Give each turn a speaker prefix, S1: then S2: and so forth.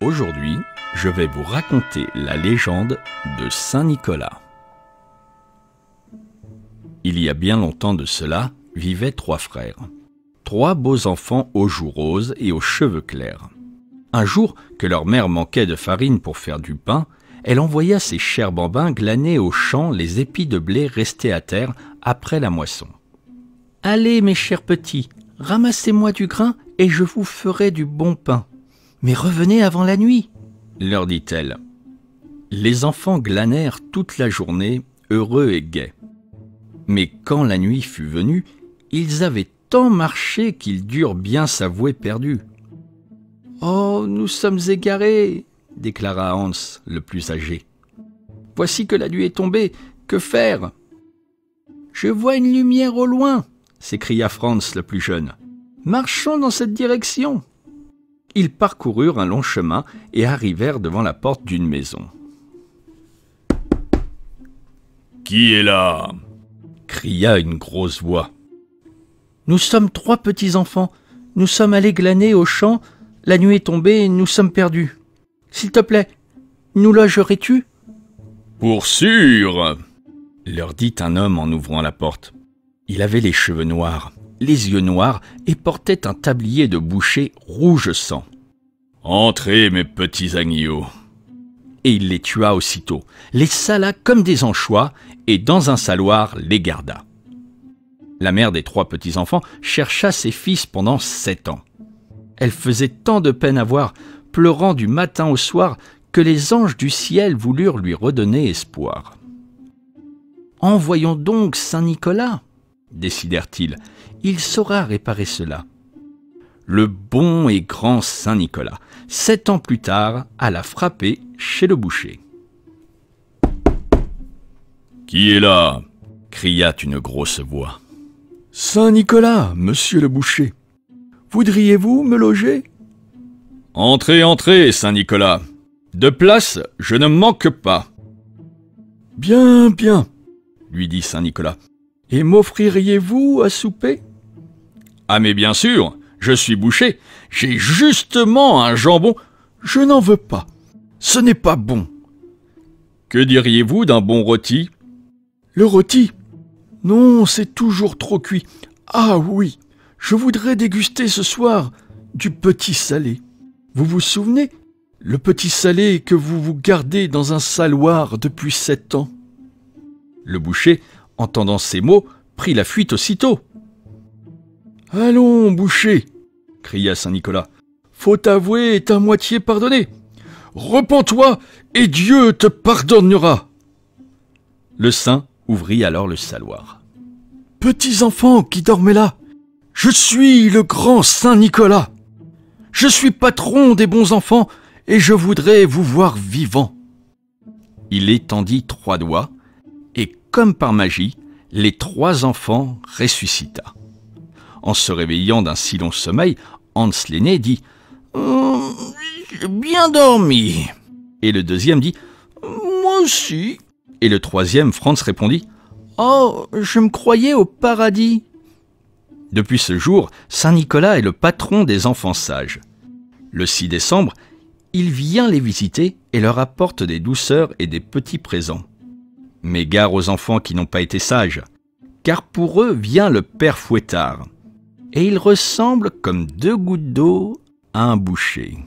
S1: Aujourd'hui, je vais vous raconter la légende de Saint Nicolas. Il y a bien longtemps de cela, vivaient 3 frères. 3 beaux enfants aux joues roses et aux cheveux clairs. Un jour, que leur mère manquait de farine pour faire du pain, elle envoya ses chers bambins glaner au champ les épis de blé restés à terre après la moisson. « Allez, mes chers petits, ramassez-moi du grain et je vous ferai du bon pain. Mais revenez avant la nuit, » leur dit-elle. Les enfants glanèrent toute la journée, heureux et gais. Mais quand la nuit fut venue, ils avaient tant marché qu'ils durent bien s'avouer perdus. « Oh, nous sommes égarés !» déclara Hans, le plus âgé. « Voici que la nuit est tombée, que faire ?»« Je vois une lumière au loin !» s'écria Franz, le plus jeune. « Marchons dans cette direction !» Ils parcoururent un long chemin et arrivèrent devant la porte d'une maison. « Qui est là ?» cria une grosse voix. « Nous sommes 3 petits-enfants. Nous sommes allés glaner au champ. La nuit est tombée et nous sommes perdus. S'il te plaît, nous logerais-tu ?»« Pour sûr !» leur dit un homme en ouvrant la porte. Il avait les cheveux noirs, les yeux noirs et portait un tablier de boucher rouge sang. « Entrez, mes petits agneaux !» Et il les tua aussitôt, les sala comme des anchois et dans un saloir les garda. La mère des 3 petits-enfants chercha ses fils pendant 7 ans. Elle faisait tant de peine à voir, pleurant du matin au soir, que les anges du ciel voulurent lui redonner espoir. « Envoyons donc Saint Nicolas !» décidèrent-ils. « Il saura réparer cela. » Le bon et grand Saint Nicolas, 7 ans plus tard, alla frapper chez le boucher. « Qui est là ?» cria une grosse voix. « Saint Nicolas, monsieur le boucher. Voudriez-vous me loger ?»« Entrez, entrez, Saint Nicolas. De place, je ne manque pas. »« Bien, bien, lui dit Saint Nicolas. Et m'offririez-vous à souper ?»« Ah mais bien sûr, je suis boucher. J'ai justement un jambon. »« Je n'en veux pas. Ce n'est pas bon. »« Que diriez-vous d'un bon rôti ?»« Le rôti ? Non, c'est toujours trop cuit. Ah oui, je voudrais déguster ce soir du petit salé. Vous vous souvenez ? Le petit salé que vous vous gardez dans un saloir depuis 7 ans. » Le boucher, entendant ces mots, prit la fuite aussitôt. « Allons, boucher !» cria Saint Nicolas. « Faute avouée est à moitié pardonnée. Repens-toi et Dieu te pardonnera. » Le saint ouvrit alors le saloir. « Petits enfants qui dormez là, je suis le grand Saint Nicolas. Je suis patron des bons enfants et je voudrais vous voir vivants. » Il étendit 3 doigts et, comme par magie, les 3 enfants ressuscita. En se réveillant d'un si long sommeil, Hans l'aîné dit « J'ai bien dormi. » Et le deuxième dit « Moi aussi. » Et le troisième, Franz, répondit « Oh, je me croyais au paradis. » Depuis ce jour, Saint Nicolas est le patron des enfants sages. Le 6 décembre, il vient les visiter et leur apporte des douceurs et des petits présents. Mais gare aux enfants qui n'ont pas été sages, car pour eux vient le père Fouettard, et il ressemble comme 2 gouttes d'eau à un boucher.